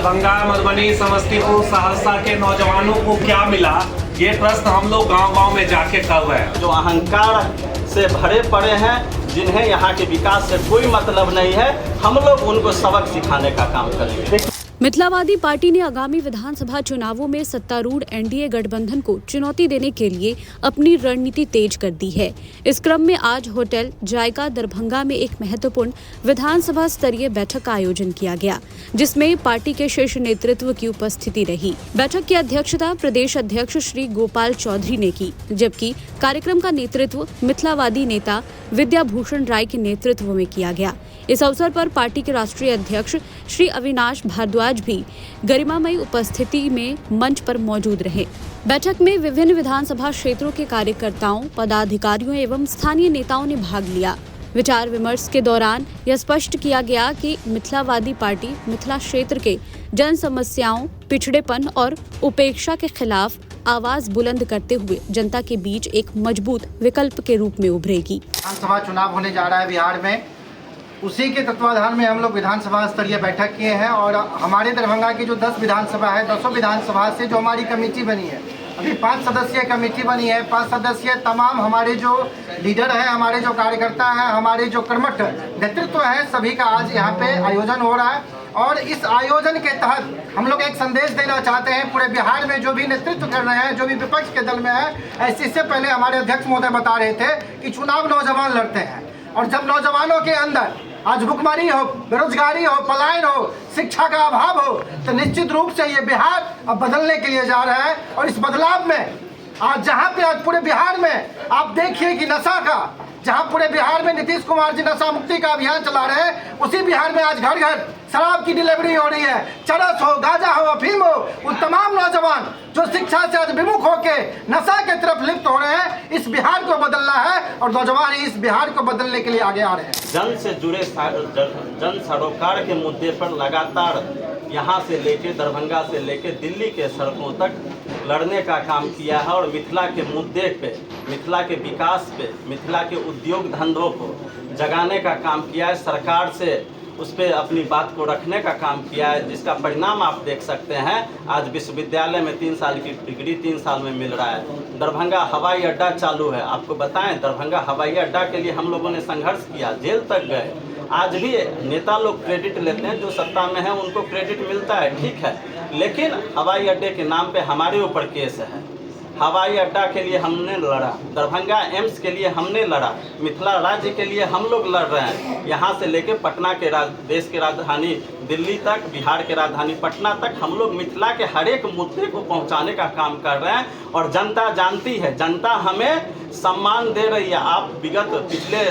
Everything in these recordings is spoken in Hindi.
दरभंगा, मधुबनी, समस्तीपुर, सहरसा के नौजवानों को क्या मिला, ये प्रश्न हम लोग गांव-गांव में जाके कर रहे हैं। जो अहंकार से भरे पड़े हैं, जिन्हें यहाँ के विकास से कोई मतलब नहीं है, हम लोग उनको सबक सिखाने का काम करेंगे। मिथिलावादी पार्टी ने आगामी विधानसभा चुनावों में सत्तारूढ़ एनडीए गठबंधन को चुनौती देने के लिए अपनी रणनीति तेज कर दी है। इस क्रम में आज होटल जायका दरभंगा में एक महत्वपूर्ण विधानसभा स्तरीय बैठक का आयोजन किया गया, जिसमें पार्टी के शीर्ष नेतृत्व की उपस्थिति रही। बैठक की अध्यक्षता प्रदेश अध्यक्ष श्री गोपाल चौधरी ने की, जबकि कार्यक्रम का नेतृत्व मिथिलावादी नेता विद्याभूषण राय के नेतृत्व में किया गया। इस अवसर पर पार्टी के राष्ट्रीय अध्यक्ष श्री अविनाश भारद्वाज भी गरिमामयी उपस्थिति में मंच पर मौजूद रहे। बैठक में विभिन्न विधानसभा क्षेत्रों के कार्यकर्ताओं, पदाधिकारियों एवं स्थानीय नेताओं ने भाग लिया। विचार विमर्श के दौरान यह स्पष्ट किया गया कि मिथिलावादी पार्टी मिथिला क्षेत्र के जन समस्याओं, पिछड़ेपन और उपेक्षा के खिलाफ आवाज बुलंद करते हुए जनता के बीच एक मजबूत विकल्प के रूप में उभरेगी। विधानसभा चुनाव होने जा रहा है बिहार में, उसी के तत्वाधान में हम लोग विधानसभा स्तरीय बैठक किए हैं और हमारे दरभंगा की जो 10 विधानसभा है, 10 विधानसभा से जो हमारी कमेटी बनी है, अभी 5 सदस्यीय कमेटी बनी है। 5 सदस्यीय तमाम हमारे जो लीडर हैं, हमारे जो कार्यकर्ता हैं, हमारे जो कर्मठ नेतृत्व है, सभी का आज यहाँ पे आयोजन हो रहा है। और इस आयोजन के तहत हम लोग एक संदेश देना चाहते हैं पूरे बिहार में जो भी नेतृत्व कर रहे हैं, जो भी विपक्ष के दल में है। इससे पहले हमारे अध्यक्ष महोदय बता रहे थे कि चुनाव नौजवान लड़ते हैं, और जब नौजवानों के अंदर आज भुखमरी हो, बेरोजगारी हो, पलायन हो, शिक्षा का अभाव हो, तो निश्चित रूप से ये बिहार अब बदलने के लिए जा रहा है। और इस बदलाव में आज जहाँ पे आज पूरे बिहार में आप देखिए कि नशा का, जहाँ पूरे बिहार में नीतीश कुमार जी नशा मुक्ति का अभियान चला रहे हैं, उसी बिहार में आज घर घर शराब की डिलीवरी हो रही है। चरस हो, गांजा हो, अफीम हो, उन तमाम नौजवान जो शिक्षा से आज विमुख होके नशा के तरफ लिप्त हो रहे हैं, इस बिहार को बदलना है और नौजवान इस बिहार को बदलने के लिए आगे आ रहे हैं। जन से जुड़े जन सरोकार के मुद्दे पर लगातार यहाँ से लेके दरभंगा से लेके दिल्ली के सड़कों तक लड़ने का काम किया है और मिथिला के मुद्दे पे, मिथिला के विकास पे, मिथिला के उद्योग धंधों को जगाने का काम किया है। सरकार से उस पर अपनी बात को रखने का काम किया है, जिसका परिणाम आप देख सकते हैं। आज विश्वविद्यालय में 3 साल की डिग्री 3 साल में मिल रहा है। दरभंगा हवाई अड्डा चालू है। आपको बताएं, दरभंगा हवाई अड्डा के लिए हम लोगों ने संघर्ष किया, जेल तक गए। आज भी नेता लोग क्रेडिट लेते हैं, जो सत्ता में है उनको क्रेडिट मिलता है, ठीक है, लेकिन हवाई अड्डे के नाम पे हमारे ऊपर केस है। हवाई अड्डा के लिए हमने लड़ा, दरभंगा एम्स के लिए हमने लड़ा, मिथिला राज्य के लिए हम लोग लड़ रहे हैं। यहाँ से लेके पटना के देश की राजधानी दिल्ली तक, बिहार के राजधानी पटना तक हम लोग मिथिला के हर एक मुद्दे को पहुँचाने का काम कर रहे हैं। और जनता जानती है, जनता हमें सम्मान दे रही है। आप विगत पिछले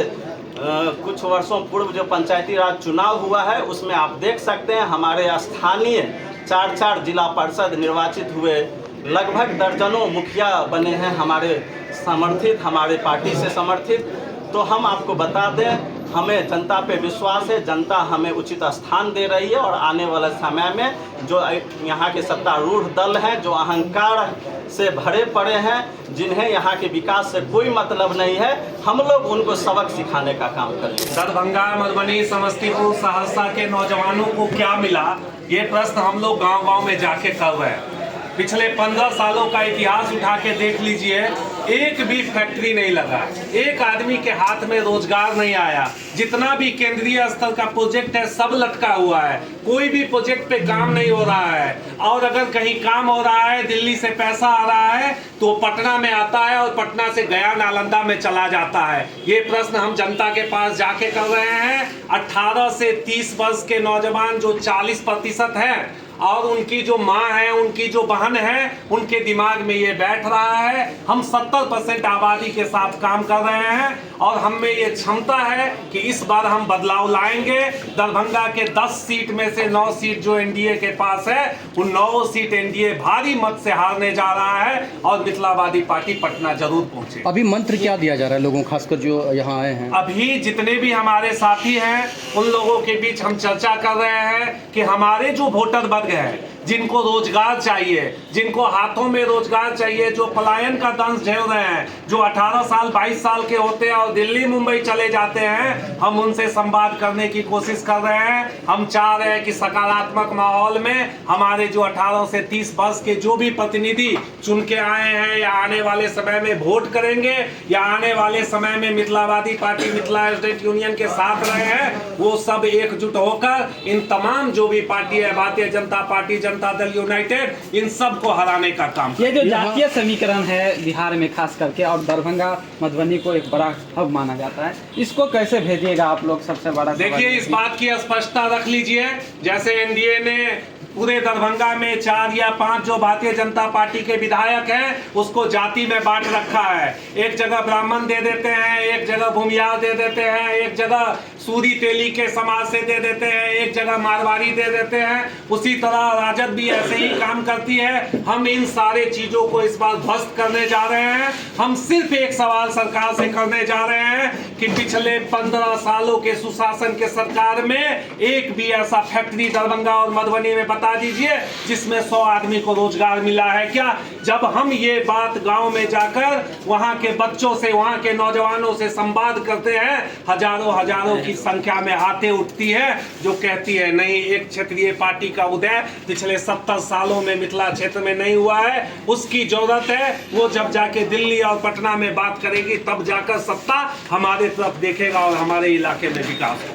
कुछ वर्षों पूर्व जो पंचायती राज चुनाव हुआ है, उसमें आप देख सकते हैं हमारे स्थानीय 4 जिला परिषद निर्वाचित हुए, लगभग दर्जनों मुखिया बने हैं हमारे समर्थित, हमारे पार्टी से समर्थित। तो हम आपको बता दें, हमें जनता पे विश्वास है, जनता हमें उचित स्थान दे रही है। और आने वाले समय में जो यहाँ के सत्तारूढ़ दल हैं, जो अहंकार से भरे पड़े हैं, जिन्हें यहाँ के विकास से कोई मतलब नहीं है, हम लोग उनको सबक सिखाने का काम करेंगे। दरभंगा, मधुबनी, समस्तीपुर, सहरसा के नौजवानों को क्या मिला, ये प्रश्न हम लोग गांव-गांव में जाके कर रहे हैं। पिछले 15 सालों का इतिहास उठा के देख लीजिए, एक भी फैक्ट्री नहीं लगा, एक आदमी के हाथ में रोजगार नहीं आया। जितना भी केंद्रीय स्तर का प्रोजेक्ट है, सब लटका हुआ है, कोई भी प्रोजेक्ट पे काम नहीं हो रहा है। और अगर कहीं काम हो रहा है, दिल्ली से पैसा आ रहा है, तो पटना में आता है और पटना से गया नालंदा में चला जाता है। ये प्रश्न हम जनता के पास जाके कर रहे हैं। 18 से 30 वर्ष के नौजवान जो 40% हैं, और उनकी जो माँ है, उनकी जो बहन है, उनके दिमाग में ये बैठ रहा है। हम 70% आबादी के साथ काम कर रहे हैं और हम में ये क्षमता है कि इस बार हम बदलाव लाएंगे। दरभंगा के 10 सीट में से 9 सीट जो एनडीए के पास है, उन 9 सीट एनडीए भारी मत से हारने जा रहा है और मिथिलावादी पार्टी पटना जरूर पहुंचे। अभी मंत्र क्या दिया जा रहा है लोगों, खासकर जो यहाँ आए हैं? अभी जितने भी हमारे साथी हैं, उन लोगों के बीच हम चर्चा कर रहे हैं कि हमारे जो वोटर वर्ग है, जिनको रोजगार चाहिए, जिनको हाथों में रोजगार चाहिए, जो पलायन का दंश झेल रहे हैं, जो 18 साल 22 साल के होते हैं और दिल्ली मुंबई चले जाते हैं, हम उनसे संवाद करने की कोशिश कर रहे हैं। हम चाह रहे हैं कि सकारात्मक माहौल में हमारे जो 18 से 30 वर्ष के जो भी प्रतिनिधि चुन के आए हैं या आने वाले समय में वोट करेंगे या आने वाले समय में Mithilavadi party Mithila state union के साथ रहे हैं, वो सब एकजुट होकर इन तमाम जो भी पार्टी है, भारतीय जनता पार्टी, जनता दल यूनाइटेड, इन सब को हराने का काम। ये जो जातीय समीकरण है बिहार में खास करके, और दरभंगा मधुबनी को एक बड़ा हब माना जाता है, इसको कैसे भेजिएगा आप लोग? सबसे बड़ा देखिए, इस बात की स्पष्टता रख लीजिए, जैसे एनडीए ने पूरे दरभंगा में 4 या 5 जो भारतीय जनता पार्टी के विधायक हैं उसको जाति में बांट रखा है। एक जगह ब्राह्मण दे देते हैं, एक जगह भूमियार दे देते हैं, एक जगह सूरी तेली के समाज से दे देते हैं, एक जगह मारवाड़ी दे देते हैं। उसी तरह राजद भी ऐसे ही काम करती है। हम इन सारे चीजों को इस बार ध्वस्त करने जा रहे हैं। हम सिर्फ एक सवाल सरकार से करने जा रहे हैं कि पिछले 15 सालों के सुशासन के सरकार में एक भी ऐसा फैक्ट्री दरभंगा और मधुबनी में बता दीजिए जिसमें 100 आदमी को रोजगार मिला है क्या? जब हम ये बात गांव में जाकर वहां के बच्चों से, वहां के नौजवानों से संवाद करते हैं, हजारों की संख्या में आते उठती है जो कहती है नहीं, एक क्षेत्रीय पार्टी का उदय पिछले 70 सालों में मिथिला क्षेत्र में नहीं हुआ है, उसकी जरूरत है। वो जब जाके दिल्ली और पटना में बात करेगी तब जाकर सत्ता हमारे तरफ देखेगा और हमारे इलाके में विकास होगा।